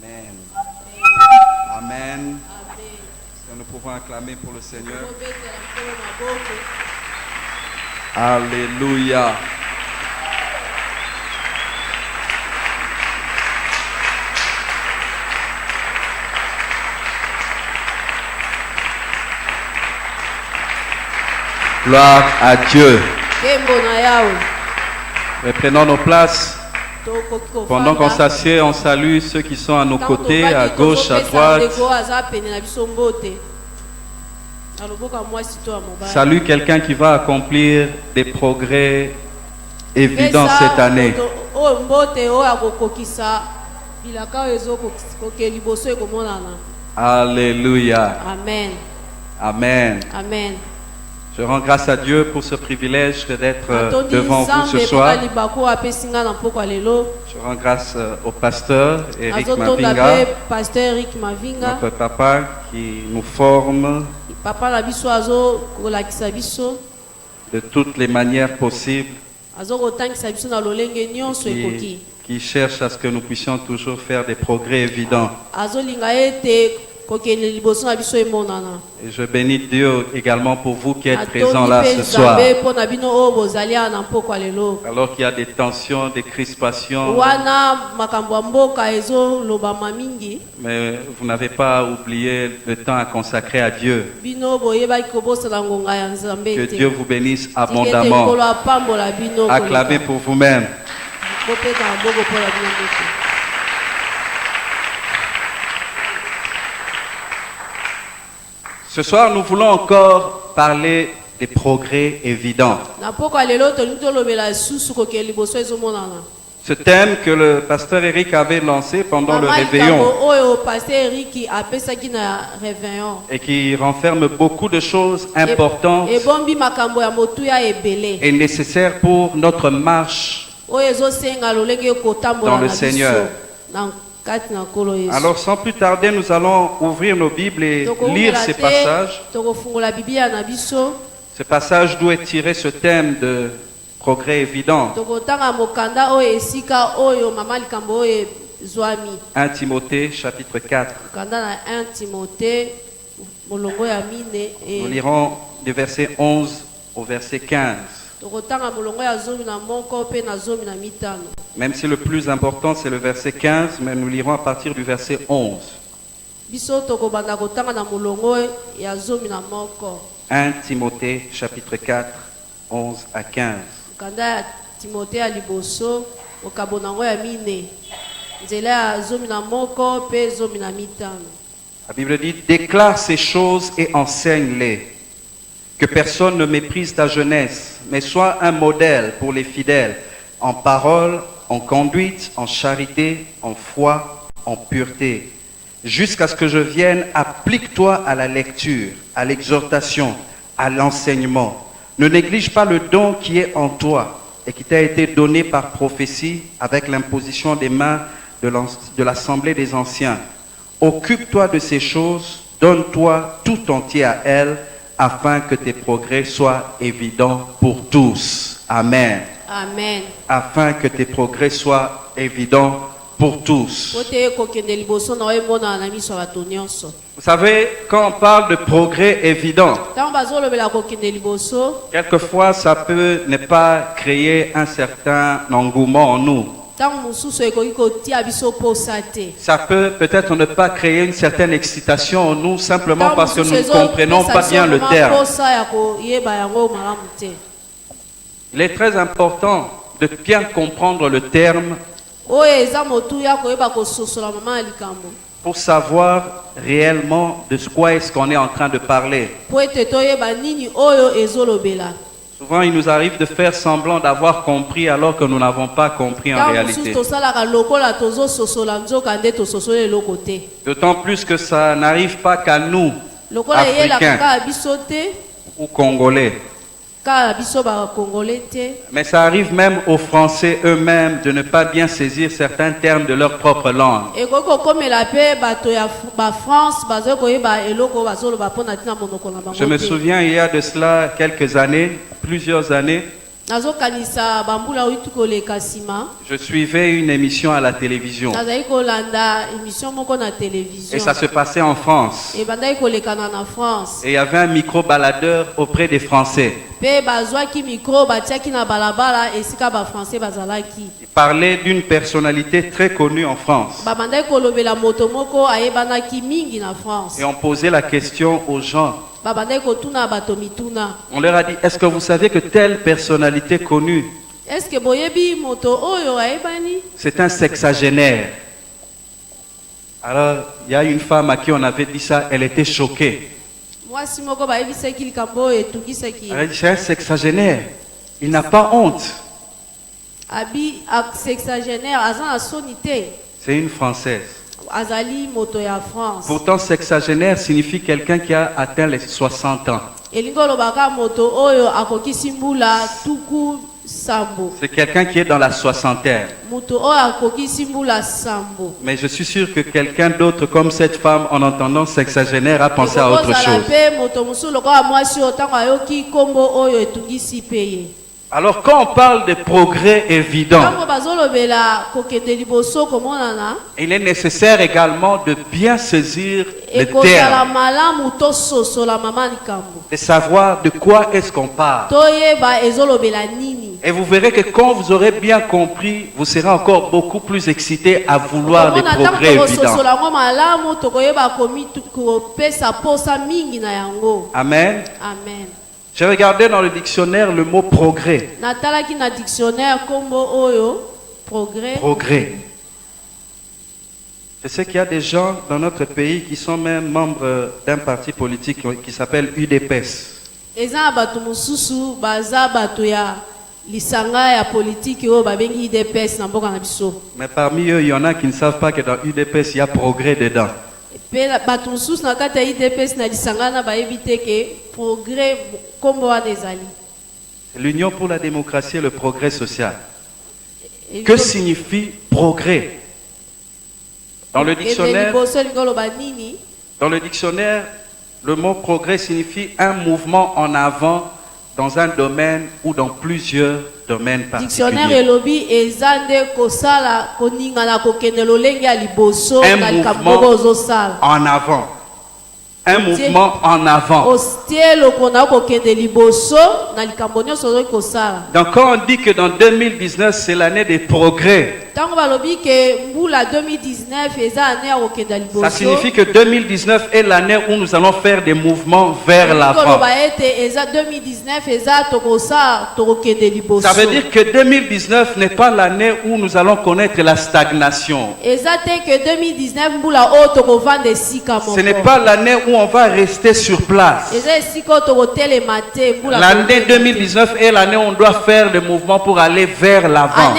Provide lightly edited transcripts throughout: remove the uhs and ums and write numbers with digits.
Amen. Amen. Est-ce que nous pouvons acclamer pour le Seigneur? Alléluia. Gloire à Dieu. Reprenons nos places. Pendant qu'on s'assied, on salue ceux qui sont à nos côtés, à gauche, à droite. Salue quelqu'un qui va accomplir des progrès évidents cette année. Alléluia. Amen. Amen. Amen. Je rends grâce à Dieu pour ce privilège d'être devant vous ce soir. Je rends grâce au pasteur Eric Mavinga, notre papa qui nous forme de toutes les manières possibles, qui cherche à ce que nous puissions toujours faire des progrès évidents. Et je bénis Dieu également pour vous qui êtes présents là ce soir. Alors qu'il y a des tensions, des crispations, mais vous n'avez pas oublié le temps à consacrer à Dieu. Que Dieu vous bénisse abondamment. Acclamez pour vous-même. Ce soir, nous voulons encore parler des progrès évidents. Ce thème que le pasteur Eric avait lancé pendant le réveillon et qui renferme beaucoup de choses importantes et nécessaires pour notre marche dans le Seigneur. Alors sans plus tarder, nous allons ouvrir nos Bibles et lire ces passages. Ce passage d'où est tiré ce thème de progrès évident. 1 Timothée chapitre 4. Nous lirons du verset 11 au verset 15. Même si le plus important c'est le verset 15, mais nous lirons à partir du verset 11. 1 Timothée chapitre 4, 11 à 15. La Bible dit: déclare ces choses et enseigne-les. Que personne ne méprise ta jeunesse, mais sois un modèle pour les fidèles, en parole, en conduite, en charité, en foi, en pureté. Jusqu'à ce que je vienne, applique-toi à la lecture, à l'exhortation, à l'enseignement. Ne néglige pas le don qui est en toi et qui t'a été donné par prophétie avec l'imposition des mains de l'assemblée des anciens. Occupe-toi de ces choses, donne-toi tout entier à elles, afin que tes progrès soient évidents pour tous. Amen. Amen. Afin que tes progrès soient évidents pour tous. Vous savez, quand on parle de progrès évident, quelquefois ça peut ne pas créer un certain engouement en nous. Ça peut peut-être ne pas créer une certaine excitation en nous simplement parce que nous ne comprenons pas bien le terme. Il est très important de bien comprendre le terme pour savoir réellement de quoi est-ce qu'on est en train de parler. Souvent, il nous arrive de faire semblant d'avoir compris alors que nous n'avons pas compris en réalité. D'autant plus que ça n'arrive pas qu'à nous, Africains ou Congolais. Mais ça arrive même aux Français eux-mêmes de ne pas bien saisir certains termes de leur propre langue. Je me souviens, il y a de cela quelques années, plusieurs années, Je suivais une émission à la télévision. Et ça se passait en France. Et il y avait un micro-baladeur auprès des Français. Il parlait d'une personnalité très connue en France. Et on posait la question aux gens. On leur a dit, est-ce que vous savez que telle personnalité connue, c'est un sexagénaire? Alors, il y a une femme à qui on avait dit ça, elle était choquée. Elle a dit, c'est un sexagénaire, il n'a pas honte. C'est une Française. Pourtant, sexagénaire signifie quelqu'un qui a atteint les 60 ans. C'est quelqu'un qui est dans la soixantaine. Mais je suis sûr que quelqu'un d'autre comme cette femme, en entendant sexagénaire, a pensé à autre chose. Alors quand on parle de progrès évident, il est nécessaire également de bien saisir le terme, de savoir de quoi est-ce qu'on parle. Et vous verrez que quand vous aurez bien compris, vous serez encore beaucoup plus excité à vouloir des progrès évidents. Amen. Amen. J'ai regardé dans le dictionnaire le mot progrès. Progrès. Je sais qu'il y a des gens dans notre pays qui sont même membres d'un parti politique qui s'appelle UDPS. Mais parmi eux, il y en a qui ne savent pas que dans UDPS, il y a progrès dedans. L'Union pour la démocratie et le progrès social. Que signifie progrès? Dans le dictionnaire, le mot progrès signifie un mouvement en avant dans un domaine ou dans plusieurs domaines particuliers. Un mouvement en avant. Un mouvement en avant. Donc quand on dit que dans 2019 c'est l'année des progrès, ça signifie que 2019 est l'année où nous allons faire des mouvements vers l'avant. Ça veut dire que 2019 n'est pas l'année où nous allons connaître la stagnation. Ce n'est pas l'année où on va rester sur place. L'année 2019 est l'année où on doit faire des mouvements pour aller vers l'avant.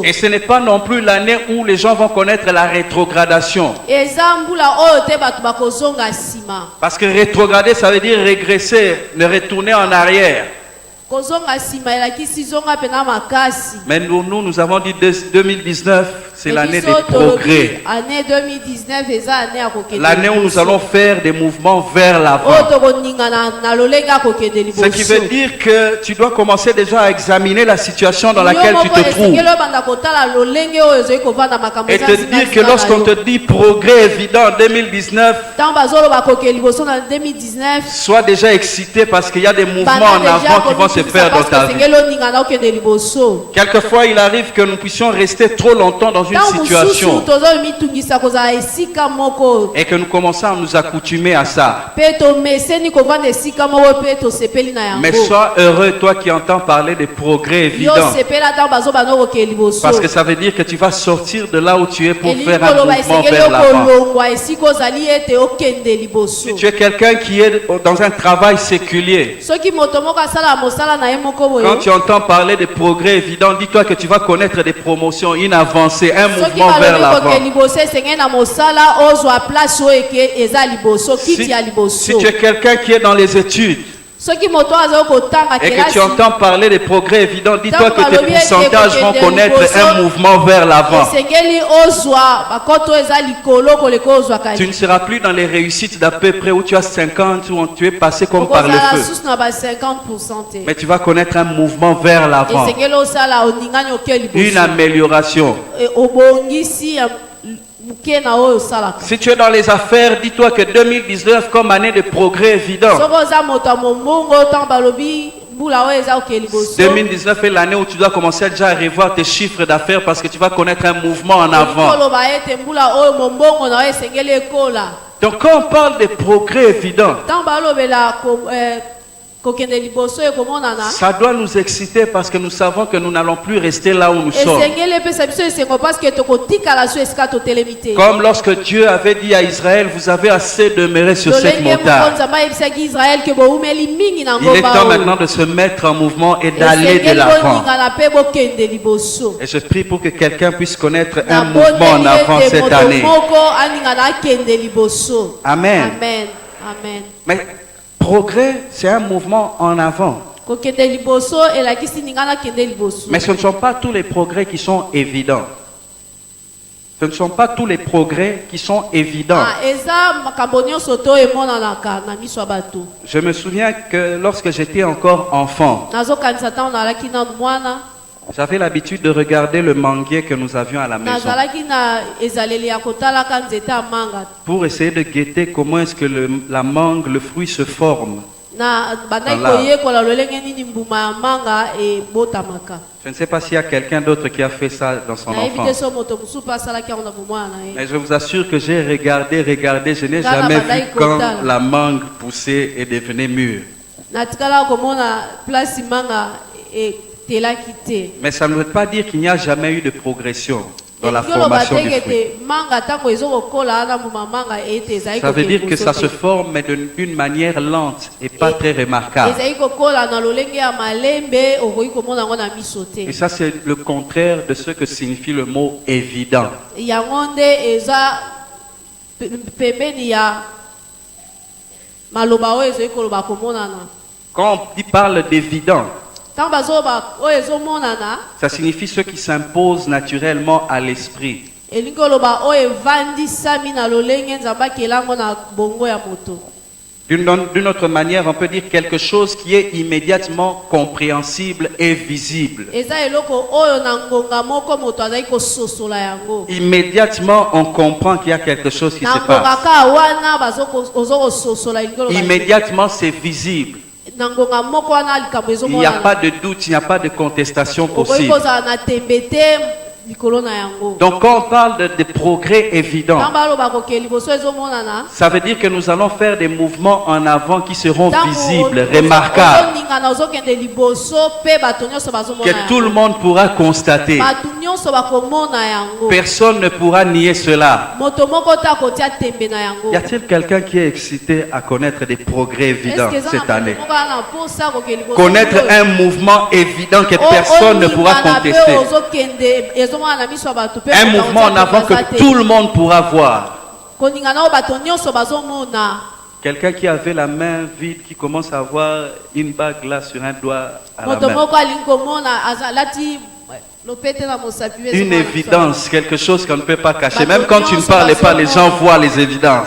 Et ce n'est pas non plus l'année où les gens vont connaître la rétrogradation. Parce que rétrograder, ça veut dire régresser, ne retourner en arrière. Mais nous avons dit 2019, c'est l'année des progrès. L'année où nous allons faire des mouvements vers l'avant. Ce qui veut dire que tu dois commencer déjà à examiner la situation dans laquelle tu te trouves. Et te dire que lorsqu'on te dit progrès évident en 2019, sois déjà excité parce qu'il y a des mouvements en avant qui vont se faire dans ta vie. Quelquefois, il arrive que nous puissions rester trop longtemps dans une situation et que nous commençons à nous accoutumer à ça. Mais sois heureux, toi qui entends parler de progrès évidents, parce que ça veut dire que tu vas sortir de là où tu es pour faire un mouvement vers l'avant. Si tu es quelqu'un qui est dans un travail séculier, quand tu entends parler de progrès évidents, dis-toi que tu vas connaître des promotions, une avancée, un mouvement vers l'avant. Si tu es quelqu'un qui est dans les études, et que tu entends parler des progrès évidents, dis-toi que tes pourcentages vont connaître un mouvement vers l'avant. Tu ne seras plus dans les réussites d'à peu près où tu as 50, où tu es passé comme par le feu. Mais tu vas connaître un mouvement vers l'avant, une amélioration. Si tu es dans les affaires, dis-toi que 2019 comme année de progrès évident. 2019 est l'année où tu dois commencer déjà à revoir tes chiffres d'affaires parce que tu vas connaître un mouvement en avant. Donc quand on parle de progrès évident, ça doit nous exciter parce que nous savons que nous n'allons plus rester là où nous sommes. Comme lorsque Dieu avait dit à Israël, vous avez assez demeuré sur cette montagne. Il est temps maintenant de se mettre en mouvement et d'aller de l'avant. Et je prie pour que quelqu'un puisse connaître un mouvement en avant cette année. Amen. Amen. Amen. Mais progrès, c'est un mouvement en avant. Mais ce ne sont pas tous les progrès qui sont évidents. Ce ne sont pas tous les progrès qui sont évidents. Je me souviens que lorsque j'étais encore enfant, j'avais l'habitude de regarder le manguier que nous avions à la maison pour essayer de guetter comment est-ce que la mangue, le fruit se forme. Je ne sais pas s'il y a quelqu'un d'autre qui a fait ça dans son enfance. Mais je vous assure que j'ai regardé, je n'ai jamais vu quand la mangue poussait et devenait mûre. Mais ça ne veut pas dire qu'il n'y a jamais eu de progression dans la formation du fruit. Ça veut dire que ça se forme mais d'une manière lente et pas très remarquable. Et ça c'est le contraire de ce que signifie le mot évident. Quand on parle d'évident, ça signifie ce qui s'impose naturellement à l'esprit. D'une autre manière, on peut dire quelque chose qui est immédiatement compréhensible et visible. Immédiatement, on comprend qu'il y a quelque chose qui se passe. Immédiatement, c'est visible. Il n'y a pas de doute, il n'y a pas de contestation possible. Donc quand on parle de progrès évidents, ça veut dire que nous allons faire des mouvements en avant qui seront visibles, remarquables, que tout le monde pourra constater. Personne ne pourra nier cela. Y a-t-il quelqu'un qui est excité à connaître des progrès évidents cette année? Connaître un mouvement évident que personne ne pourra contester. Un mouvement en avant que tout le monde pourra voir. Quelqu'un qui avait la main vide, qui commence à avoir une bague là sur un doigt à la main. Une évidence, quelque chose qu'on ne peut pas cacher. Même quand tu ne parles pas, les gens voient les évidences.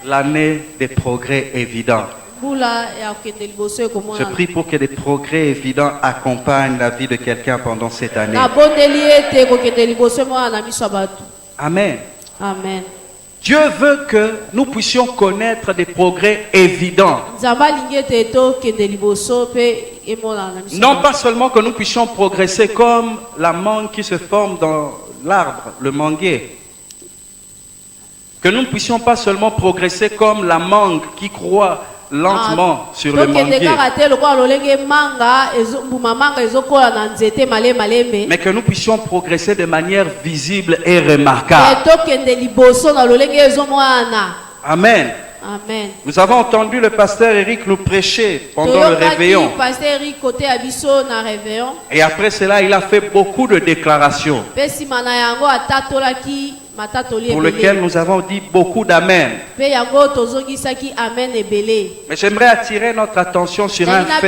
L'année des progrès évidents. Je prie pour que des progrès évidents accompagnent la vie de quelqu'un pendant cette année. Amen. Amen. Dieu veut que nous puissions connaître des progrès évidents. Non pas seulement que nous puissions progresser comme la mangue qui se forme dans l'arbre, le manguier. Que nous ne puissions pas seulement progresser comme la mangue qui croît lentement sur le manguier. Mais que nous puissions progresser de manière visible et remarquable. Amen. Amen. Nous avons entendu le pasteur Eric nous prêcher pendant le réveillon. Pasteur Eric côté abiso na réveillon. Et après cela, il a fait beaucoup de déclarations pour lesquelles nous avons dit beaucoup d'amen. Mais j'aimerais attirer notre attention sur un fait.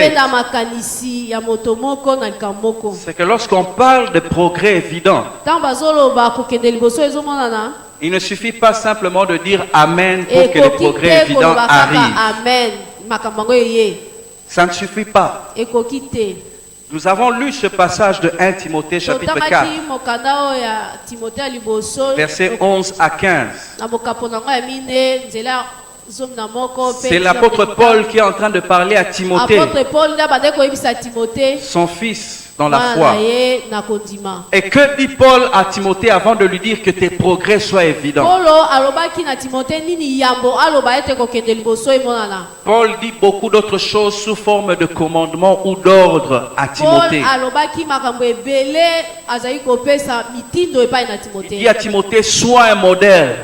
C'est que lorsqu'on parle de progrès évident, il ne suffit pas simplement de dire Amen pour que le progrès évident arrive. Ça ne suffit pas. Nous avons lu ce passage de 1 Timothée chapitre 4, versets 11 à 15. C'est l'apôtre Paul qui est en train de parler à Timothée, son fils dans la foi. Et que dit Paul à Timothée avant de lui dire que tes progrès soient évidents? Paul dit beaucoup d'autres choses sous forme de commandement ou d'ordre à Timothée. Il dit à Timothée, sois un modèle.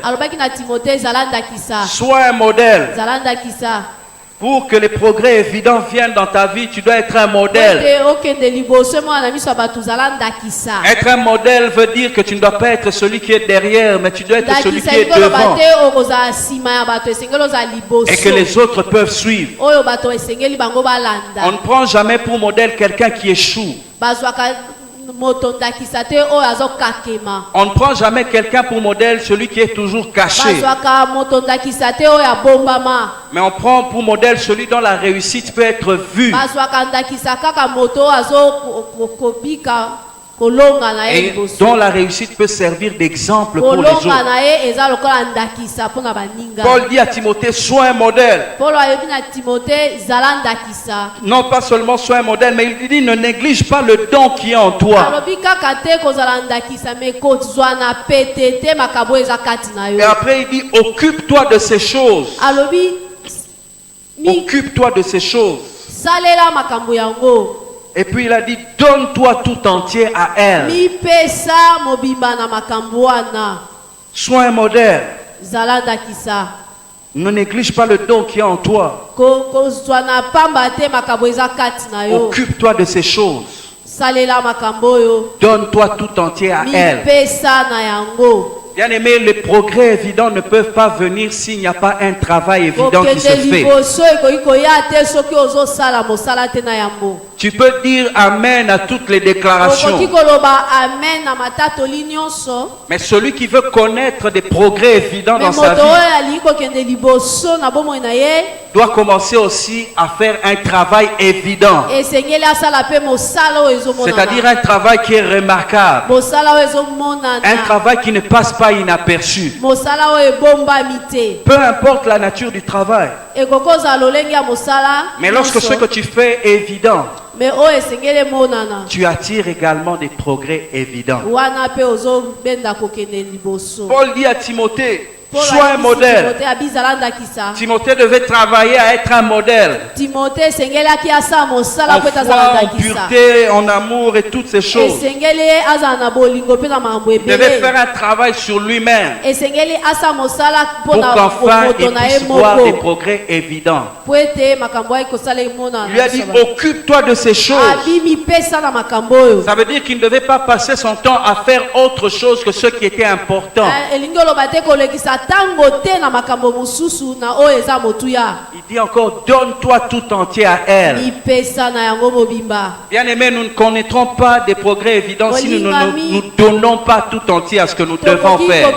Sois un modèle. Pour que les progrès évidents viennent dans ta vie, tu dois être un modèle. Être un modèle veut dire que tu ne dois pas être celui qui est derrière, mais tu dois être celui qui est devant. Et que les autres peuvent suivre. On ne prend jamais pour modèle quelqu'un qui échoue. On ne prend jamais quelqu'un pour modèle celui qui est toujours caché. Mais on prend pour modèle celui dont la réussite peut être vue. Et dont la réussite peut servir d'exemple pour les autres. Paul dit à Timothée, sois un modèle. Non pas seulement sois un modèle, mais il dit ne néglige pas le don qui est en toi. Et après il dit occupe-toi de ces choses. Occupe-toi de ces choses. Et puis il a dit, donne-toi tout entier à elle. Sois un modèle. Ne néglige pas le don qui est en toi. Occupe-toi de ces choses. Donne-toi tout entier à elle. Bien aimé, les progrès évidents ne peuvent pas venir s'il n'y a pas un travail évident qui se fait. Tu peux dire Amen à toutes les déclarations. Mais celui qui veut connaître des progrès évidents dans sa vie doit commencer aussi à faire un travail évident. C'est-à-dire un travail qui est remarquable. Un travail qui ne passe pas inaperçu. Peu importe la nature du travail. Mais lorsque ce que tu fais est évident, tu attires également des progrès évidents. Paul dit à Timothée, sois un modèle. Timothée devait travailler à être un modèle. En foi, en pureté, en amour et toutes ces choses. Il devait faire un travail sur lui-même pour qu'enfin il puisse voir des progrès évidents. Il lui a dit, occupe-toi de ces choses. Ça veut dire qu'il ne devait pas passer son temps à faire autre chose que ce qui était important. Il dit encore, donne-toi tout entier à elle. Bien aimé, nous ne connaîtrons pas des progrès évidents si nous ne nous donnons pas tout entier à ce que nous devons faire.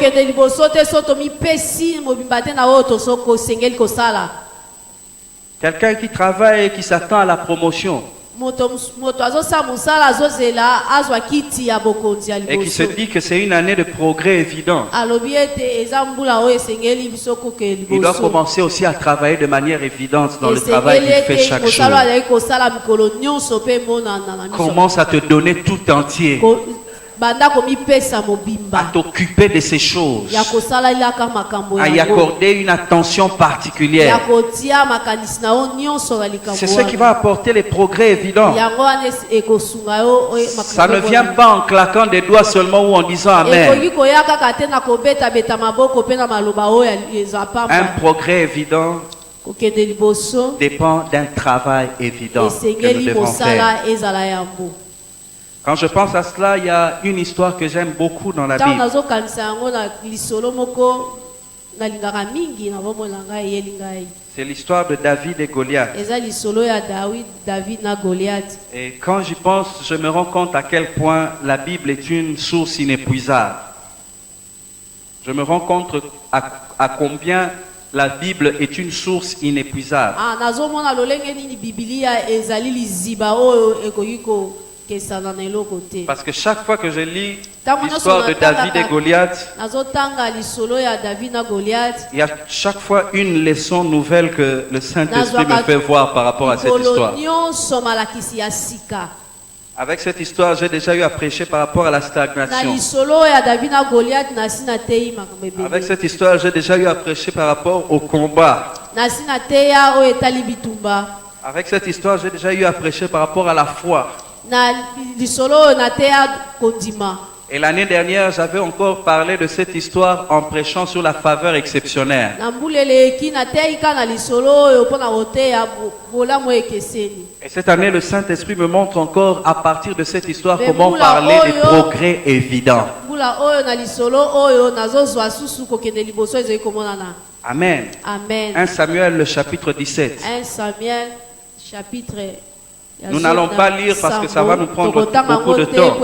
Quelqu'un qui travaille et qui s'attend à la promotion et qui se dit que c'est une année de progrès évident, il doit commencer aussi à travailler de manière évidente dans le travail qu'il fait chaque jour. Commence à te donner tout entier. banda komipesa mobimba à t'occuper de ces choses, ya kosalalaka makambo à y accorder une attention particulière. ya kotia makanisi na yo nyonso na likambo C'est ce qui va apporter les progrès évidents. yango wana ekosunga yo Ça ne vient pas en claquant des doigts seulement ou en disant Amen. ekoki koya kaka te na kobeta maboko mpe na maloba oyo eza pamba. Un progrès évident kokende liboso dépend d'un travail évident que nous esengeli devons faire. mosala ezala yambo. Quand je pense à cela, il y a une histoire que j'aime beaucoup dans la ntango Bible. nazokanisa yango na lisolo moko nalingaka mingi na bomoi na ngai eyeli ngai C'est l'histoire de David et Goliath. eza lisolo ya david na goliath. Et quand j'y pense, je me rends compte à quel point la Bible est une source inépuisable. Je me rends compte à combien la Bible est une source inépuisable. nazomona lolenge nini bibilia ezali liziba oyo ekoki kokesana na eloko te. Parce que chaque fois que je lis Ntango l'histoire de nyonso David et Goliath, nazotanga lisolo ya david na goliath il y a chaque fois une leçon nouvelle que le Saint-Esprit me Nazwaka fait voir par rapport à cette histoire. likolo nyonso malakisi ya sika. Avec cette histoire, j'ai déjà eu à prêcher par rapport à la Na stagnation. lisolo ya david na goliath nasi nateyi makambo ebele. Avec cette histoire, j'ai déjà eu à prêcher par rapport au combat. nasi nateya oyo etali bitumba. Avec cette histoire, j'ai déjà eu à prêcher par rapport à la foi. Na lisolo oyo nateya kondima. Et l'année dernière, j'avais encore parlé de cette histoire en prêchant sur la faveur exceptionnelle. Na mbuleleki nateyi ka na lisolo oyo mpo na koteya bolamu ekeseni. Et cette année, le Saint-Esprit me montre encore à partir de cette histoire Mais comment vous, parler là, des oh, yo. progrès évidents. mbula oyo na lisolo oyo nazozwa susu kokende liboso ezali komonana. Amen. Amen. 1 Samuel, le chapitre 17. 1 Samuel chapitre. Nous n'allons pas lire parce que ça va nous prendre beaucoup de temps.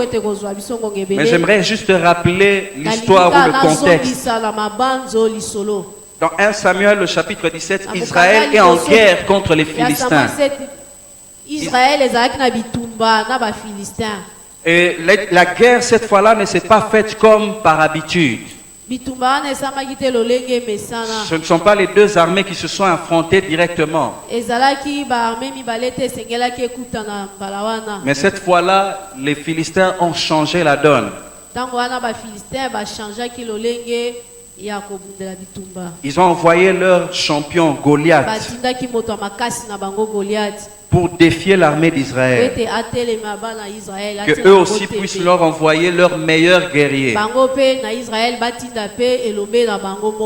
Mais j'aimerais juste rappeler l'histoire ou le contexte. Dans 1 Samuel, le chapitre 17, Israël est en guerre contre les Philistins. Et la guerre, cette fois-là, ne s'est pas faite comme par habitude. Ce ne sont pas les deux armées qui se sont affrontées directement. Mais cette fois-là, les Philistins ont changé la donne. Ils ont envoyé leur champion Goliath pour défier l'armée d'Israël. Que eux aussi puissent leur envoyer leurs meilleurs guerriers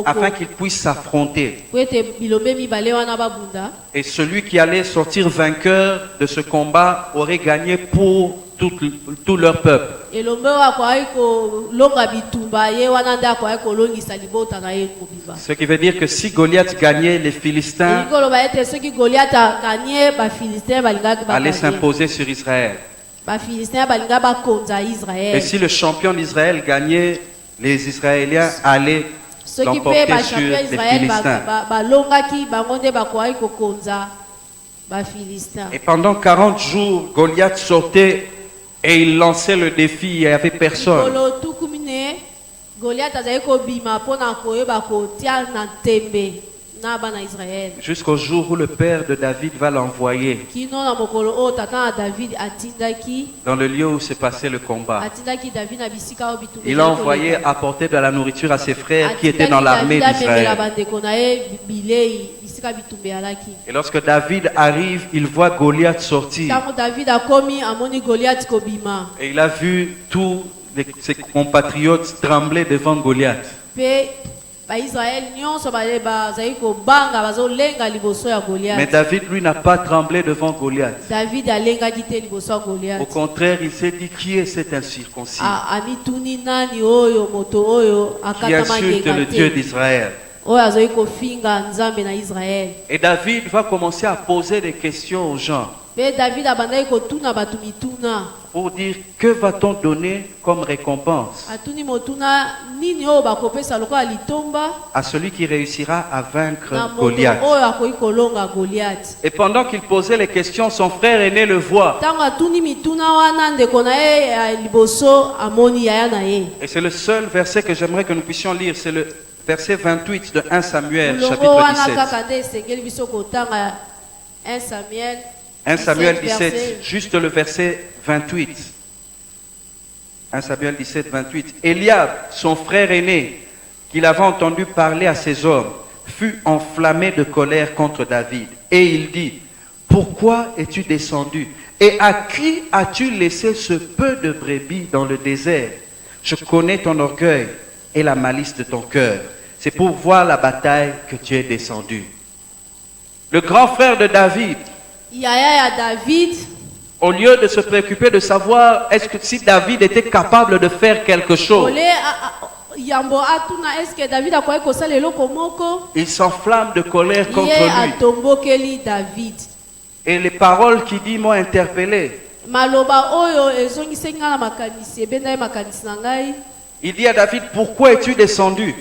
afin qu'ils puissent s'affronter. Et celui qui allait sortir vainqueur de ce combat aurait gagné pour tout leur peuple. Ce qui veut dire que si Goliath gagnait, les Philistins allaient s'imposer sur Israël. Et si le champion d'Israël gagnait, les Israéliens allaient l'emporter sur les Philistins. Et pendant 40 jours, Goliath sortait et il lançait le défi, il n'y avait personne. Jusqu'au jour où le père de David va l'envoyer dans le lieu où s'est passé le combat. Il l'a envoyé apporter de la nourriture à ses frères qui étaient dans l'armée d'Israël. Et lorsque David arrive, il voit Goliath sortir. Et il a vu tous ses compatriotes trembler devant Goliath. Mais David, lui, n'a pas tremblé devant Goliath. Au contraire, il s'est dit, qui est cet incirconcis qui insulte le Dieu d'Israël? Et David va commencer à poser des questions aux gens pour dire, que va-t-on donner comme récompense à celui qui réussira à vaincre Goliath? Et pendant qu'il posait les questions, son frère aîné le voit. Et c'est le seul verset que j'aimerais que nous puissions lire, c'est le verset 28 de 1 Samuel, chapitre 17. 1 Samuel 17, juste le verset 28. 1 Samuel 17, 28. Eliab, son frère aîné, qu'il avait entendu parler à ses hommes, fut enflammé de colère contre David. Et il dit, pourquoi es-tu descendu? Et à qui as-tu laissé ce peu de brebis dans le désert? Je connais ton orgueil et la malice de ton cœur. C'est pour voir la bataille que tu es descendu. Le grand frère de David, Yaya David, au lieu de se préoccuper de savoir est-ce que si David était capable de faire quelque chose, Yambo atuna est-ce que David a quoi que ça le lokomoko? il s'enflamme de colère contre Yé lui. atombokeli David. Et les paroles qu'il dit m'ont interpellé. Maloba oyo ezongisi nga na makanisi ebenda ye makanisi na ngai. Il dit à David, pourquoi es-tu descendu?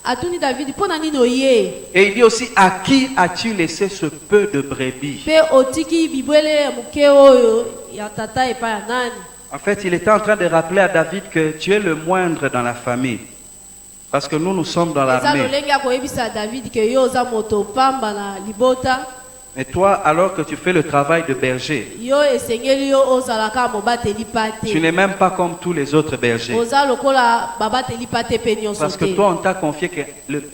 Atuni David pona nini oye? Et il dit aussi, à qui as-tu laissé ce peu de brebis? Pe otiki bibwele muke oyo ya tata epa ya nani? En fait, il était en train de rappeler à David que tu es le moindre dans la famille. Parce que nous sommes dans Eza l'armée. lolenge ya koyebisa David ke yo oza moto pamba na libota. Et toi, alors que tu fais le travail de berger, Yo esengeli yo ozalaka mobateli pate. tu n'es même pas comme tous les autres bergers. Oza lokola babateli pate pe nyonso Parce que te. toi, on t'a confié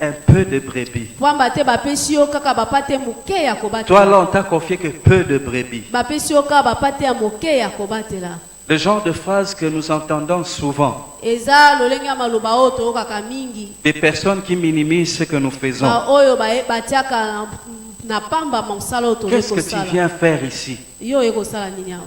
un peu de brebis. Pamba te bapesi yo kaka bapate muke ya Toi, kobatela. là, on t'a confié que peu de brebis. Bapesi yo kaka bapate ya muke ya kobatela. Le genre de phrase que nous entendons souvent. Eza lolenge ya maloba oyo toyokaka mingi. Des personnes qui minimisent ce que nous faisons. Ba oyo batiaka na pamba mosala oyo toyei Qu'est-ce que tu kosala. viens faire ici? Yo oye kosala nini awa?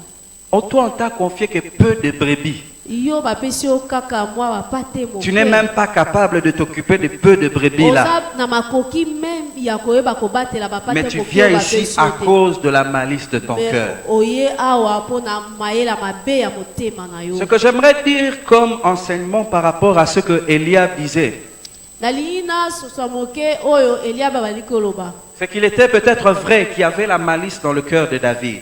Oh, toi, on t'a confié que peu de brebis. Yo bapesi yo kaka mwa bapate moke. Tu n'es même pas capable de t'occuper de peu de brebis là. Oza na makoki même ya koyeba kobatela bapate Mais tu moke viens oyo ici bapesi à yo te. cause de la malice de ton Mais cœur. oye awa mpona mayela mabe ya motema na yo. Ce que j'aimerais dire comme enseignement par rapport à ce que Eliab disait, Nalingi nasosa moke oyo Eliaba bali koloba. c'est qu'il était peut-être vrai qu'il y avait la malice dans le cœur de David.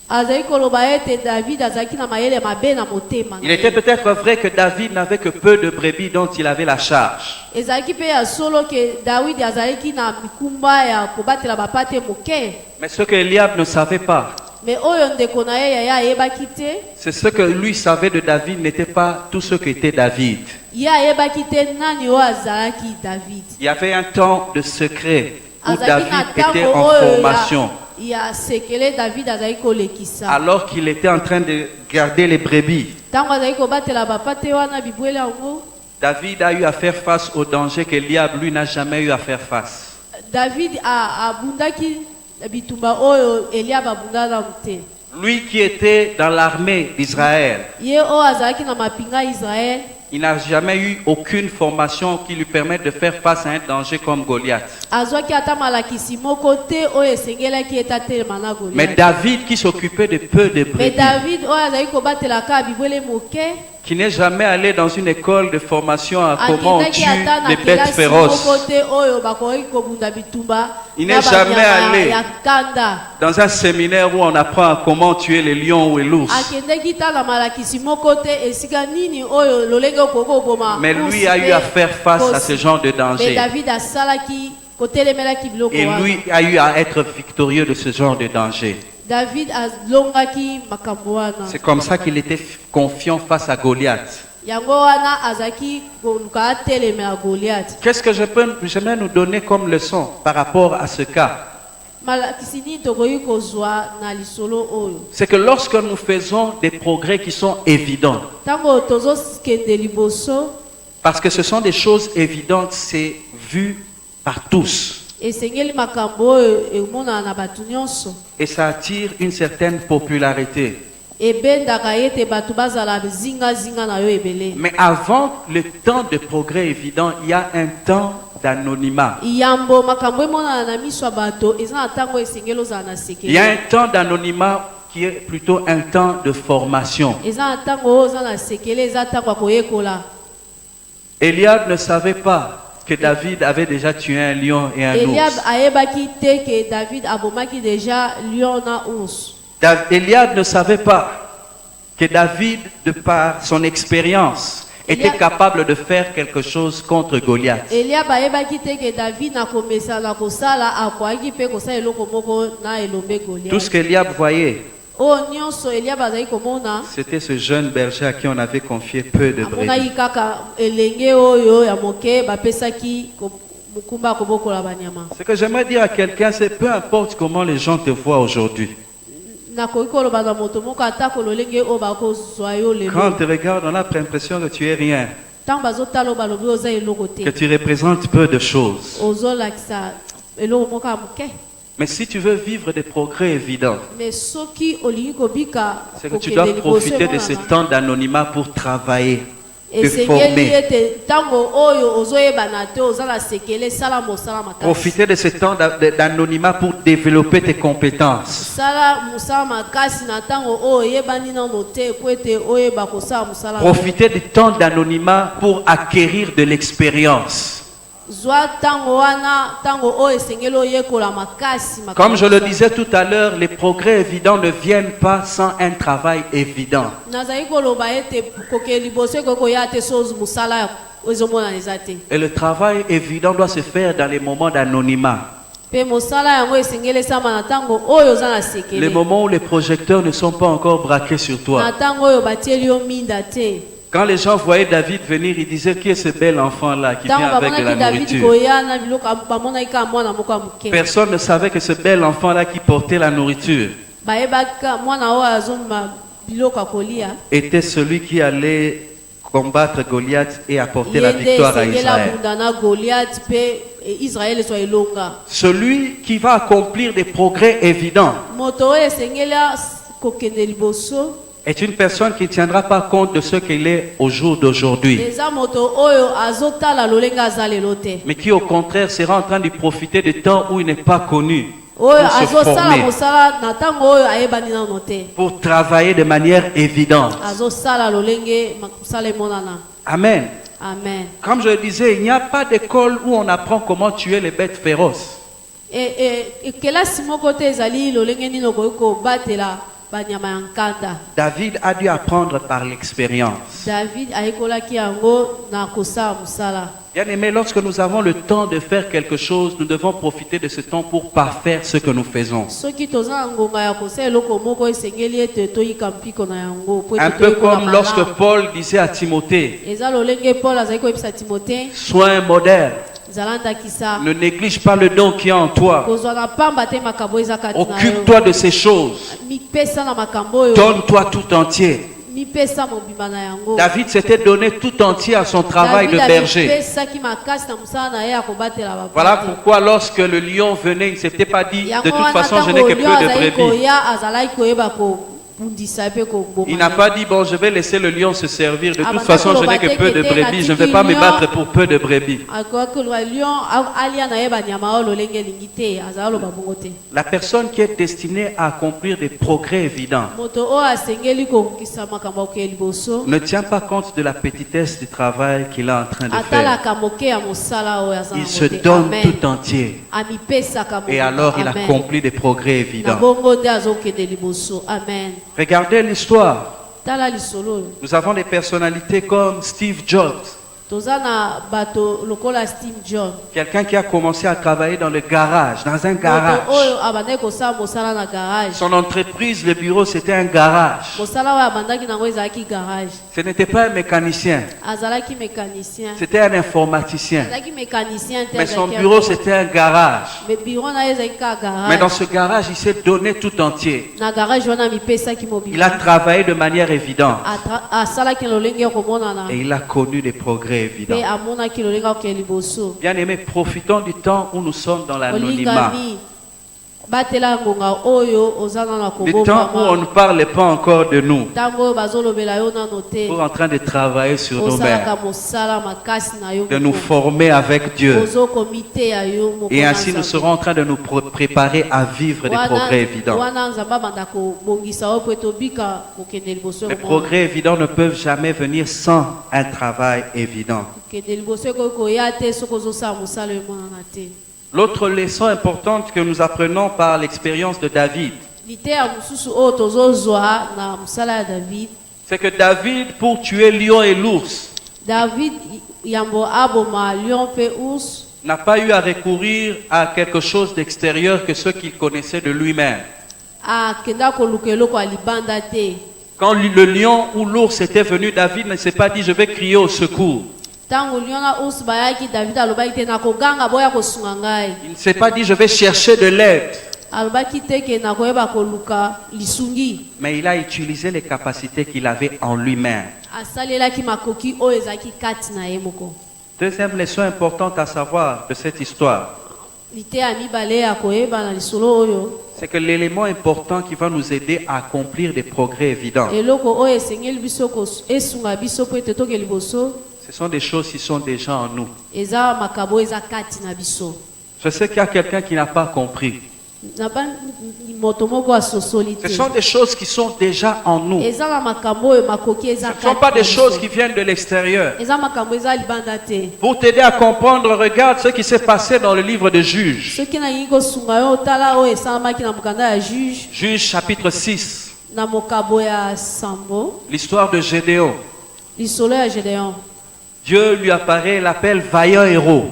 Azali koloba ete David azalaki na mayele mabe na motema na Il ye. était peut-être vrai que David n'avait que peu de brebis dont il avait la charge. Ezalaki pe ya solo ke David azalaki na mikumba ya kobatela bapate moke. Mais ce que Eliab ne savait pas, Mais oyo ndeko na ye yaya ayebaki te. c'est ce que lui savait de David n'était pas tout ce qu'était David. Ye ayebaki te nani oyo azalaki David. Il y avait un temps de secret où Azalaki David na était ntango en oyo formation. ya sekele David azalaki kolekisa. Alors qu'il était en train de garder les brebis. Ntango azalaki kobatela bapate wana bibwele yango. David a eu à faire face au danger qu'Eliab, lui, n'a jamais eu à faire face. David abundaki bitumba oyo Eliab abundana te. Lui qui était dans l'armée d'Israël, Ye oyo azalaki na mapinga Israël. il n'a jamais eu aucune formation qui lui permette de faire face à un danger comme Goliath. Azwaki ata malakisi moko te oyo esengelaki eta telema na Goliath. Mais David qui s'occupait de peu de Mais brebis, David oyo azalaki kobatelaka bibwele moke. qui n'est jamais allé dans une école de formation à comment on Akendaki tue ata na des bêtes kelasi féroces. moko te oyo bakoki kobunda bitumba. Il na n'est jamais banyama allé. ya kanda. Dans un séminaire où on apprend comment tuer les lions ou les l'ours. Akendaki ta na malakisi moko te esika nini oyo lolenge okoko oboma. Mais lui a eu à faire face à ce genre de Mais danger. David asalaki kotelemelaki biloko Et wana. lui a eu à être victorieux de ce genre de danger. David alongaki makambo wana. C'est comme ça qu'il était confiant face à Goliath. Yango wana azaki koluka atelemela Goliath. Qu'est-ce que j'aimerais nous donner comme leçon par rapport à ce cas? Malakisi nini tokoki kozwa na lisolo oyo. C'est que lorsque nous faisons des progrès qui sont évidents, Tango tozokende liboso parce que ce sont des choses évidentes, c'est vu par tous. esengeli makambo oyo emonana na bato nyonso. Et ça attire une certaine popularité. Ebendaka ete bato bazala zinga na yo ebele. Mais avant le temps de progrès évident, il y a un temps d'anonymat. Yambo makambo emonana na miso ya bato eza na ntango esengeli ozala na sekele. Il y a un temps d'anonymat qui est plutôt un temps de formation. Eza na ntango oyo oza na sekele eza ntango ya koyekola. Eliab ne savait pas que David avait déjà tué un lion et un Eliab ours. ayebaki te ke David abomaki déjà lion na ours. Eliab ne savait pas que David, de par son expérience, était capable de faire quelque chose contre Goliath. Eliab ayebaki te ke David na komesa na kosala akwaki pe kosala eloko moko na elombe Goliath. Tout ce qu'Eliab voyait, oyo nyonso Elia bazali komona c'était ce jeune berger à qui on avait confié peu de brebis. amonaki kaka elenge oyo ya moke bapesaki mukumba kobokola banyama. Ce que j'aimerais dire à quelqu'un, c'est peu importe comment les gens te voient aujourd'hui. Nakoki koloba na moto moko atako lolenge oyo bakozwa yo lelo. Quand on te regarde, on a l'impression que tu es rien, Ntango bazotala balobi oza eloko te. que tu représentes peu de choses. Ozolakisa eloko moko ya moke. Mais si tu veux vivre des progrès évidents, Mais soki olingi kobika c'est que tu dois profiter de ce temps d'anonymat pour travailler, te esengeli former. ete ntango oyo ozoyebana te oza na sekele sala mosala makasi. Profiter de ce temps d'anonymat pour développer tes compétences. Sala mosala makasi na ntango oyo oyebani nano te po ete oyeba kosala mosala. Profiter du temps d'anonymat pour acquérir de l'expérience. Zwa ntango wana ntango oyo esengeli oyekola makasi. Comme je le disais tout à l'heure, les progrès évidents ne viennent pas sans un travail évident. Nazali koloba ete koke liboso ekokoya te so mosala ezomona eza te. Et le travail évident doit se faire dans les moments d'anonymat. Pe mosala yango esengeli esama na ntango oyo oza na sekele. Les moments où les projecteurs ne sont pas encore braqués sur Na toi. ntango oyo batieli yo minda te. Quand les gens voyaient David venir, ils disaient qui est ce bel enfant-là qui vient Ntango avec de la bamonaki David nourriture. koya na biloko bamonaki kaka mwana moko ya moke. Personne ne savait que ce bel enfant-là qui portait la nourriture Bayebaka mwana oyo azomba biloko ya kolia. était celui qui allait combattre Goliath et apporter la Yende victoire à esengeli Israël. abunda na Goliath pe Israël ezwa elonga. Celui qui va accomplir des progrès évidents Moto oyo esengeli kokende liboso. est une personne qui ne tiendra pas compte de ce qu'il est au jour d'aujourd'hui, Eza moto oyo azotala lolenga aza lelo te. mais qui au contraire sera en train de profiter du temps où il n'est pas connu Oyo pour se azosala former, mosala na ntango oyo ayebani nano te. pour travailler de manière évidente. Azosala lolenge mosala emonana. Amen. Amen. Comme je le disais, il n'y a pas d'école où on apprend comment tuer les bêtes féroces. Kelasi moko te ezali lolenge nini okoki kobatela banyama ya nkanda. David a dû apprendre par l'expérience. David ayekolaki yango na kosala mosala. Bien aimé, lorsque nous avons le temps de faire quelque chose, nous devons profiter de ce temps pour parfaire ce que nous faisons. Soki toza na ngonga ya kosala eloko moko esengeli ete toyika mpiko na yango po ete Un peu toyekola comme lorsque malamu. Paul disait à Timothée, Eza lolenge Paul azali koyebisa Timote sois un modèle, zala ndakisa ne néglige pas le don qui est en toi, kozwa na pamba te makambo eza kati na yo. occupe-toi de ces choses, Mipesa na makambo oyo. donne-toi tout entier. Mipesa mobimba na yango. David s'était donné tout entier à son travail de David berger. amipesaki makasi na mosala na ye ya kobatela bavandi. Voilà pourquoi lorsque le lion venait, il ne s'était pas dit, Yango de toute wana façon, je ntango n'ai que peu lion de azali brebis. koya azalaki koyeba kobundisa pe koboma. Il n'a pas dit, bon, je vais laisser le lion se servir. De Ah, toute bah, façon, je d'accord, n'ai que bah, peu de t'es- brebis. Je ne t'es- vais pas me lion. battre pour peu de brebis. akoki koloba lion alia na ye banyama oyo lolenge elingi te azala loba bongo te. La personne qui est destinée à accomplir des progrès évidents Moto oyo asengeli kokokisa makambo akoya liboso ne tient pas compte de la petitesse du travail qu'il est en train de faire. atalaka moke ya mosala oyo aza Il nango se te. donne Amen. tout entier. Amipesaka Et mobimba. alors, il Amen. accomplit des progrès Na évidents. bongo nde azokende liboso. Amen. Regardez l'histoire. Tala lisolo oyo. Nous avons des personnalités comme Steve Jobs, Toza na bato lokola Steve Jobs. quelqu'un qui a commencé à travailler dans le garage, dans un Moto garage. oyo abandaki kosala mosala na garage. Son entreprise, le bureau, c'était un garage. Mosala oyo abandaki nango ezalaki garage. Ce n'était pas un mécanicien, Azalaki mécanicien. c'était un informaticien. Azalaki mécanicien te Mais son azalaki bureau, yango. c'était un garage. Mais bureau na ye ezalaki kaka Mais dans garage. ce garage, il s'est donné tout entier. Na garage wana mipesaki Il a mobimba. travaillé de manière évidente. Asalaki lolenge ya komonana. Et il a connu des progrès Pe évidents. amonaki lolenge akoya liboso. Bien aimé, profitons du temps où nous sommes dans l'anonymat. Olingami batela ngonga oyo oza nano Du temps où on ne akobomama. parle pas encore de nous. Ntango oyo bazolobela yo nano te. Pour en train de travailler sur Osalaka nous-mêmes. mosala makasi na yo. De nous moko. former avec Dieu. Ozokomi te ya yo moko Et na ainsi, nous Nzambe. serons en train de nous préparer à vivre des progrès évidents. Wana nzambe abanda kobongisa yo po etobika kokende liboso Les komona. progrès évidents ne peuvent jamais venir sans un travail évident. Kokende liboso ekoki koya te soki ozosala mosala emonana te. L'autre leçon importante que nous apprenons par l'expérience de David, Liteya mosusu oyo tozozwa na mosala ya David. c'est que David, pour tuer lion et l'ours, David yambo aboma lion pe ours. n'a pas eu à recourir à quelque chose d'extérieur que ce qu'il connaissait de lui-même. akenda koluka eloko ya libanda te. Quand le lion ou l'ours était venu, David ne s'est pas dit je vais crier au secours. Ntango lion na ours bayaki, David alobaki te nakoganga boya kosunga ngai. Il ne s'est pas dit je vais chercher de l'aide. Alobaki te ke nakoyeba koluka lisungi. Mais il a utilisé les capacités qu'il avait en lui-même. Asalelaki makoki oyo ezalaki kati na ye moko. Deuxième leçon importante à savoir de cette histoire, Lite ya mibale ya koyeba na lisolo oyo. c'est que l'élément important qui va nous aider à accomplir des progrès évidents, Eloko oyo esengeli biso esunga biso po ete toke liboso. ce sont des choses qui sont déjà en nous. Eza makabo eza kati na biso. Je sais qu'il y a quelqu'un qui n'a pas compris. Naba moto moko asosoli Ce te. sont des choses qui sont déjà en nous. Eza na makambo oyo makoki eza Ce kati. ne sont pas na des biso. choses qui viennent de l'extérieur. Eza makambo eza libanda te. Pour t'aider à comprendre, regarde ce qui s'est passé dans le livre de Juges. Soki nalingi kosunga yo tala oyo esalamaki na mokanda ya juge Juges chapitre 6, na mokabo ya sambo l'histoire de Gédéon. lisolo ya Gédéon. Dieu lui apparaît, l'appelle vaillant héros.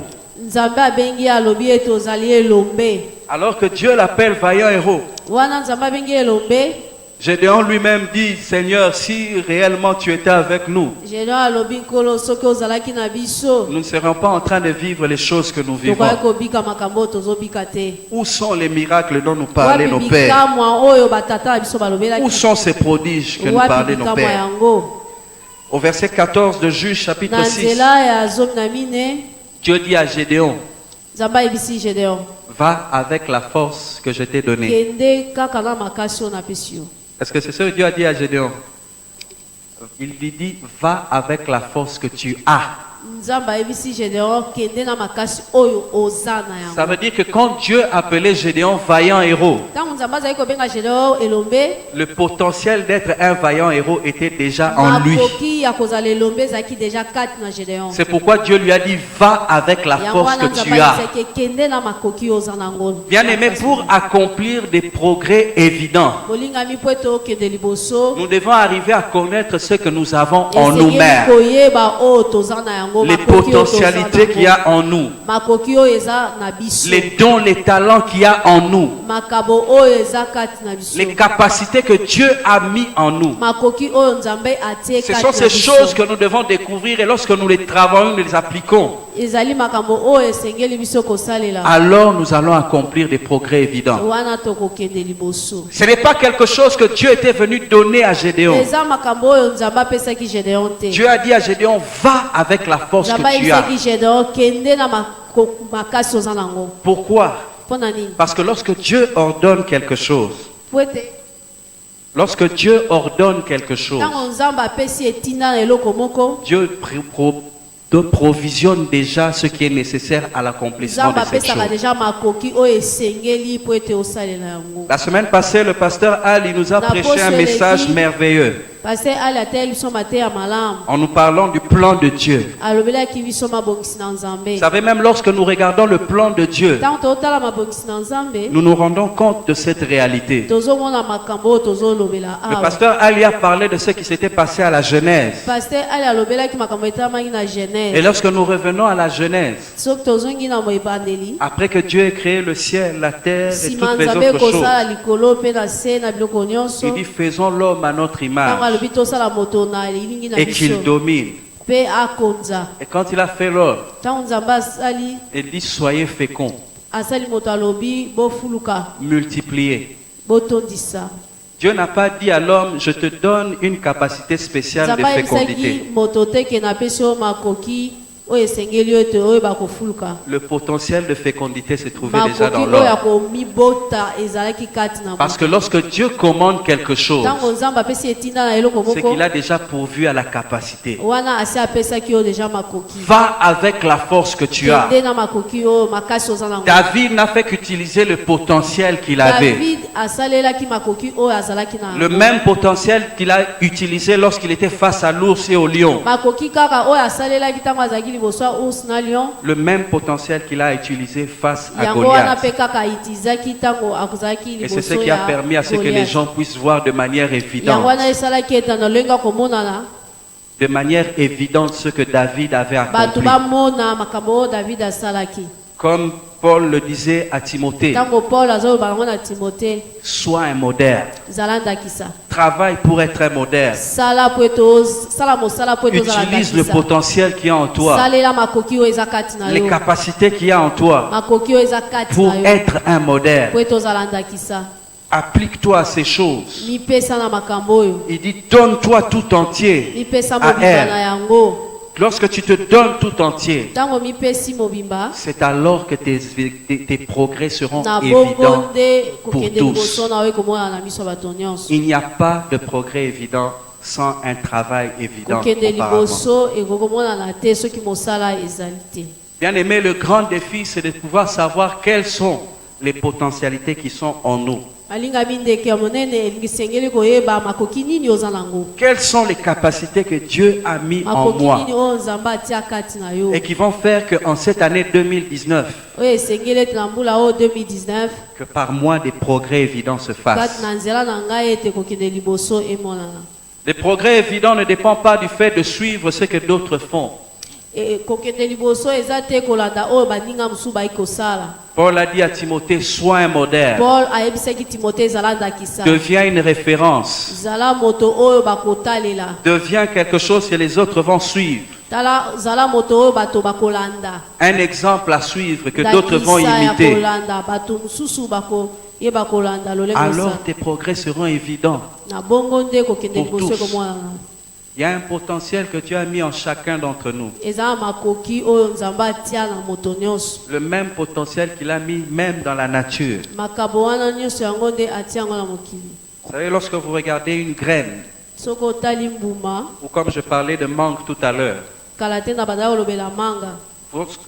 Nzambe abengi alobi ete ozali elombe. Alors que Dieu l'appelle vaillant héros, Wana Nzambe abengi elombe, Gédéon lui-même dit, Seigneur, si réellement tu étais avec nous, Gédéon alobi nkolo soki ozalaki na biso nous ne serions pas en train de vivre les choses que nous vivons. tokoki kobika makambo oyo tozobika te. Où sont les miracles dont nous parlaient Wapi nos pères? bikamwa oyo batata na biso balobelaki? Où sont ces prodiges que nous Wapi parlaient nos bikamwa pères? yango? Au verset 14 de Juges chapitre Na 6, nzela ya zomi na mine Dieu dit à Gédéon, Nzambe ayebisi Gédéon, va avec la force que je t'ai donnée. kende kaka na makasi oyo napesi yo. Est-ce que c'est ce que Dieu a dit à Gédéon? Il lui dit, va avec la force que tu as. Nzambe ayebisi Gédéon kende na makasi oyo oza na Ça yango. veut dire que quand Dieu appelait Gédéon vaillant héros, Ntango Nzambe azali kobenga Gédéon elombe, le potentiel d'être un vaillant héros était déjà en lui. makoki ya kozala elombe ezalaki deja kati na Gédéon. C'est pourquoi Dieu lui a dit, va avec la Yango force wana que Nzambe tu as. ayebisaki kende na makoki oyo oza nango. Bien-aimé, pour accomplir des progrès évidents, Bolingami po ete okende liboso, nous devons arriver à connaître ce que nous avons en esengeli nous-mêmes. koyeba oyo toza na yango, Les makoki oyo toza potentialités qu'il y nango. a en nous. Makoki oyo eza na biso, Les dons, les talents qu'il y a en nous. makabo oyo eza kati na biso, Les capacités que Dieu a mis en nous. makoki oyo Nzambe atie Ce kati sont na ces biso. choses que nous devons découvrir et lorsque nous les travaillons, nous les appliquons. Ezali makambo oyo esengeli biso kosalela, Alors nous allons accomplir des progrès évidents. wana tokokende liboso. Ce n'est pas quelque chose que Dieu était venu donner à Gédéon. Eza makambo oyo Nzambe apesaki Gédéon te. Dieu a dit à Gédéon, va avec la force Nzambe que tu as. ayebisaki Gédéon kende na makasi oza nango. Pourquoi? Mpo na nini? Parce que lorsque Dieu ordonne quelque chose, Po ete lorsque Dieu ordonne quelque chose, ntango Nzambe apesi etinda na eloko moko, Dieu provisionne déjà ce qui est nécessaire à l'accomplissement Nzambe de cette apesaka chose. deja makoki oyo esengeli po ete osalela yango. La semaine passée, le pasteur Ali nous a prêché un message merveilleux Paster ali ateyeli biso mateya malamu, en nous parlant du plan de Dieu. alobelaki biso mabongisi na Vous Nzambe. savez, même lorsque nous regardons le plan de Dieu, Ntango totala mabongisi na Nzambe, nous nous rendons compte de cette réalité. tozomona makambo oyo tozolobela Le awa. pasteur Ali a parlé de ce qui s'était passé à la Genèse. Paster ali alobelaki makambo etamaki na Et Genèse. lorsque nous revenons à la Genèse, Soki tozongi na moebandeli, après que Dieu ait créé le ciel, la terre et nsima toutes les Nzambe autres choses, ekosala likolo mpe na se na biloko nyonso, il dit faisons l'homme à notre ntango image alobi tosala moto na elingi na et qu'il biso domine. mpe akonza. Et quand il a fait l'homme, Ntango Nzambe asali, il dit soyez féconds, asali moto alobi bofuluka, multipliez. botondisa. Dieu n'a pas dit à l'homme, je te donne une capacité spéciale de Nzambe ayebisaki fécondité. moto te ke napesi oyo makoki oyo esengeli oyo ete oyeba kofuluka. Le potentiel de fécondité se trouvait déjà Makoki dans oyo ya l'homme. komibota ezalaki kati na Parce que moto. lorsque Dieu commande quelque chose, Ntango Nzambe apesi etinda na eloko c'est moko, qu'il a déjà pourvu à la capacité. wana asi apesaki oyo deja makoki. Va avec la force que tu as. Kende na makoki oyo makasi oza nango. David n'a fait qu'utiliser le potentiel qu'il avait. David asalelaki makoki oyo azalaki na Le yango. même potentiel qu'il a utilisé lorsqu'il était face à l'ours et au lion. Makoki kaka oyo asalelaki ntango azalaki liboso ya ours na lion, Le même potentiel qu'il a utilisé face à yango wana Goliath. mpe kaka aitizaki ntango akozalaki Et c'est liboso ce qui a ya permis à ce que les Goliath. gens puissent voir de manière Yango évidente, wana esalaki ete na lolenge ya komonana ce que David avait bato accompli. bamona makambo oyo David asalaki. Comme Paul le disait à Timothée, Tango Paul azoloba ngo na Timothée, sois un modèle. zala ndakisa. Travaille pour être un modèle. Sala po eto sala mosala po eto zala Utilise le ndakisa. potentiel qu'il y a en toi, Salela makoki oyo eza kati na les yo. capacités qu'il y a en toi Makoki oyo eza kati pour na yo. être un modèle. Po eto zala ndakisa. Applique-toi à ces choses. Mipesa na makambo oyo. Il dit, donne-toi tout entier Mipesa à mobimba elle. na yango. Lorsque tu te donnes tout entier, Tango mipesi mobimba. c'est alors que tes progrès seront Na évidents. bongo nde pour kokende tous. liboso na yo komona na miso ya bato nyonso. Il n'y a pas de progrès évident sans un travail évident. Kokende auparavant. liboso ekokomona na te soki mosala ezali te. Bien aimé, le grand défi, c'est de pouvoir savoir quelles sont les potentialités qui sont en nous. Alingami ndeke ya monene elingi sengeli koyeba makoki nini oza nango. Quelles sont les capacités que Dieu a mis en Makoki moi nini oyo nzambe atia kati na yo. et qui vont faire qu'en cette année 2019, Oyo esengeli ete na mbula oyo 2019 que par moi des progrès évidents se kati fassent. na nzela na ngai ete kokende liboso emonana. Les progrès évidents ne dépendent pas du fait de suivre ce que d'autres font. Kokende liboso eza te kolanda oyo baninga mosusu bayi kosala. Paul a dit à Timothée, sois un modèle, Paul ayebisaki Timothée ezala ndakisa. deviens une référence, Zala moto oyo bakotalela. deviens quelque chose que les autres vont suivre, Tala zala moto oyo bato bakolanda. un exemple à suivre que d'autres vont Ndakisa ya imiter. kolanda bato mosusu bakoyeba kolanda lolenge Alors osala. tes progrès seront évidents. Na bongo nde kokende Pour liboso tous. ekomona. Il y a un potentiel que Dieu a mis en chacun d'entre nous. Eza makoki oyo nzambe atia na moto nyonso. Le même potentiel qu'il a mis même dans la nature. Makabo wana nyonso yango nde atia yango na mokili. Vous savez, lorsque vous regardez une graine, Soki otali mbuma ou comme je parlais de mangue tout à l'heure, kala te na banda kolobela manga.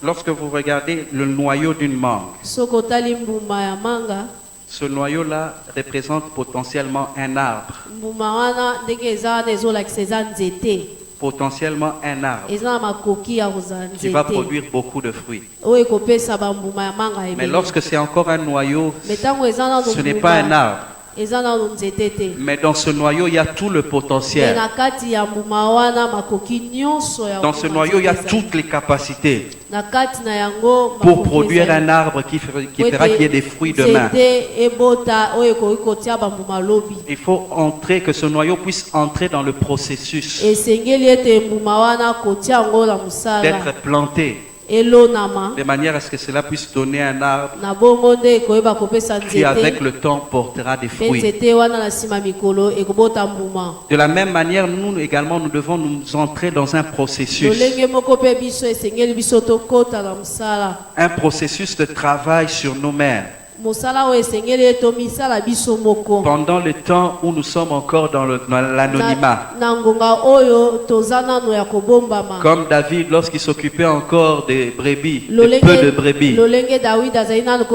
lorsque vous regardez le noyau d'une mangue, Soki otali mbuma ya manga, ce noyau-là représente potentiellement un arbre. mbuma wana ndenge eza wana ezolakisa eza nzete. Potentiellement un arbre Eza na makoki ya kozala qui va nzete produire beaucoup de fruits. oyo ekopesa bambuma ya manga Mais ebele. lorsque c'est encore un noyau, Mais ntango eza nano ce n'est pas un mbuma arbre. eza nano nzete te. Mais dans ce noyau, il y a tout le Mais potentiel. na kati ya mbuma wana makoki nyonso ya Dans ce mbuma noyau, il y a nzete toutes les capacités na kati na yango pour makoki produire ezali. un arbre qui Po fera ete qu'il y ait des fruits demain. nzete ebota oyo ekoki kotia bambuma lobi. Il faut entrer, que ce noyau puisse entrer dans le processus Esengeli ete mbuma wana kotia yango na mosala d'être planté, elonama de manière à ce que cela puisse donner un arbre na bongo nde ekoyeba kopesa qui, avec nzete le temps, portera des mpe fruits. nzete wana na nsima mikolo ekobota mbuma. De la même manière, nous également, nous devons nous entrer dans un processus. lolenge moko mpe biso esengeli biso tokota na mosala Un processus de travail sur nous-mêmes. mosala oyo esengeli ete misala biso moko Pendant le temps où nous sommes encore dans l'anonymat. na ngonga oyo toza nano ya kobombama. Comme David, lorsqu'il s'occupait encore des brebis, de peu de brebis. lolenge dawidi azali nano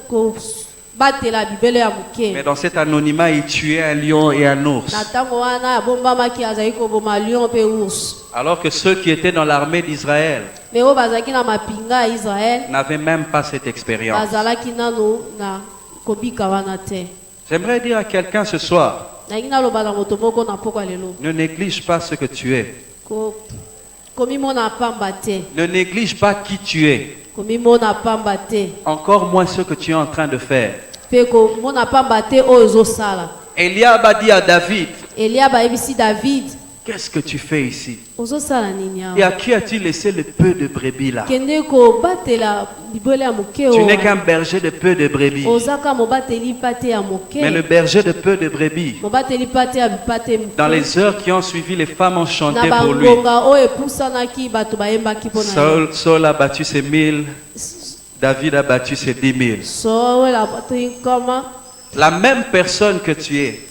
kobatela bibele ya Mais moke. dans cet anonymat, il tuait un lion et un ours. Na ntango wana abombamaki azali koboma lion mpe ours. Alors que ceux qui étaient dans l'armée d'Israël me oyo bazalaki na mapinga ya israele n'avaient même pas cette expérience. bazalaki nano na kobika wana te. J'aimerais dire à quelqu'un ce soir, nalingi naloba na moto moko na pokwa lelo ne néglige pas ce que tu es. komimona pamba te, Ne néglige pas qui tu es. komimona pamba te, Encore moins ce que tu es en train de faire. mpe komona pamba te oyo ozosala. Eliab a dit à David, Eliab ayebisi David, qu'est-ce que tu fais ici? ozosala nini Et awa? à qui as-tu laissé le peu de brebis là? kende kobatela bibwele ya moke Tu n'es qu'un oyo. berger de peu de brebis. ozaka mobateli pate ya Mais le moke, berger de peu de brebis, mobateli pate ya bipate dans moke. les heures qui ont suivi, les femmes ont chanté na pour lui. bangonga oyo epusanaki bato bayembaki mpo na ye. Saul a battu ses 1000, David a battu ses 10 000. sowela bato nkama La même personne que tu es,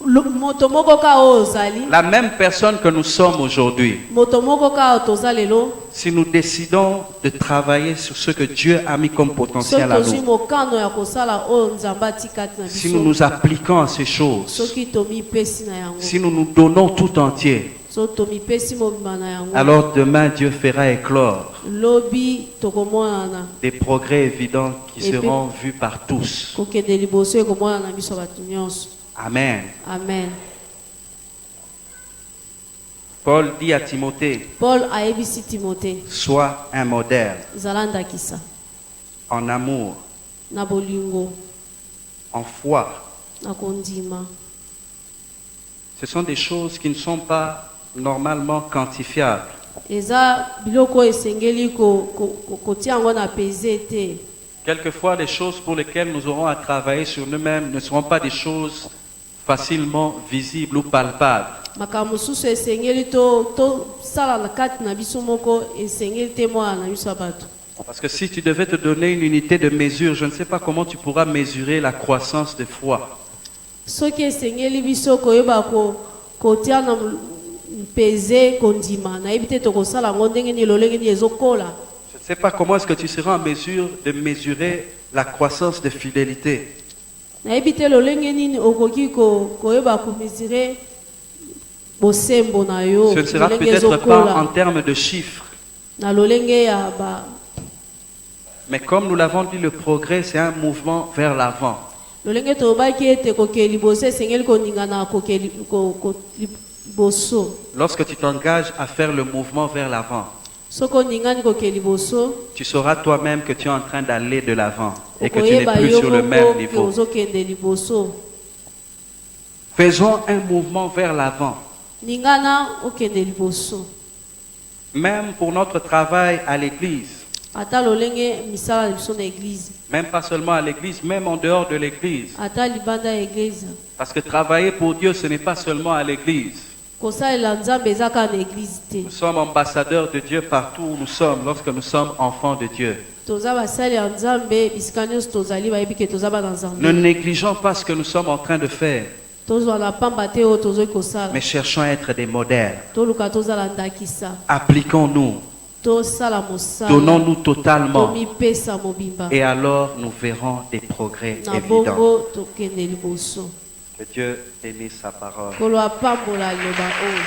moto moko ka oyo ozali, la même personne que nous sommes aujourd'hui, moto moko ka oyo toza lelo, si nous décidons de travailler sur ce que Dieu a mis comme soki potentiel à tozwi nous, mokano ya kosala oyo nzambe atikati na si nous biso, nous appliquons à ces choses, soki tomipesi na yango, si nous nous donnons tout entier, so tomipesi mobima na yango, alors demain Dieu fera éclore lobi tokomonana des progrès évidents qui Et puis- seront vus par tous. kokende liboso ekomonana biso bato nyonso. Amen. Amen. Paul dit à Timothée, Paul ayebisi Timothée sois un modèle zala ndakisa en amour, na bolingo en foi. na kondima. Ce sont des choses qui ne sont pas normalement quantifiables. Eza biloko esengeli kotia yango na pese te. Quelquefois, les choses pour lesquelles nous aurons à travailler sur nous-mêmes ne seront pas des choses facilement visibles ou palpables. Makambo mosusu esengeli sala na kati na biso moko esengeli te mwana na biso ya bato. Parce que si tu devais te donner une unité de mesure, je ne sais pas comment tu pourras mesurer la croissance de foi. Soki esengeli biso koyeba kotia na pese kondima nayebi te tokosala yango ndenge nini lolenge nini ezokola. Je ne sais pas comment est-ce que tu seras en mesure de mesurer la croissance de fidélité. Nayebi te lolenge nini okoki koyeba komesure bosembo na yo. Ce ne sera peut-être pas en termes de chiffres. Na lolenge ya ba. Mais comme nous l'avons dit, le progrès, c'est un mouvement vers l'avant. Lolenge tobaki ete kokeli boso esengeli koningana kokeli boso. Lorsque tu t'engages à faire le mouvement vers l'avant, Soko ningani kokeli boso. tu sauras toi-même que tu es en train d'aller de l'avant et que tu n'es plus sur le même niveau. Faisons un mouvement vers l'avant. Ningana okende liboso. Même pour notre travail à l'église. Ata lolenge misala liboso na église. Même pas seulement à l'église, même en dehors de l'église. Ata libanda église. Parce que travailler pour Dieu, ce n'est pas seulement à l'église. Kosalela nzambe ezaka na église te. Nous sommes ambassadeurs de Dieu partout où nous sommes, lorsque nous sommes enfants de Dieu. Toza basali ya nzambe bisika nyonso tozali bayebi ke toza bana nzambe. Ne négligeons pas ce que nous sommes en train de faire. Tozwa na pamba te oyo tozoki kosala. Mais cherchons à être des modèles. Toluka tozala ndakisa. Appliquons-nous. Tosala mosala. Donnons-nous totalement. Tomipesa mobimba. Et alors nous verrons des progrès Na évidents. bongo tokende liboso. Que Dieu bénisse sa parole. Kolo apambola loba oyo.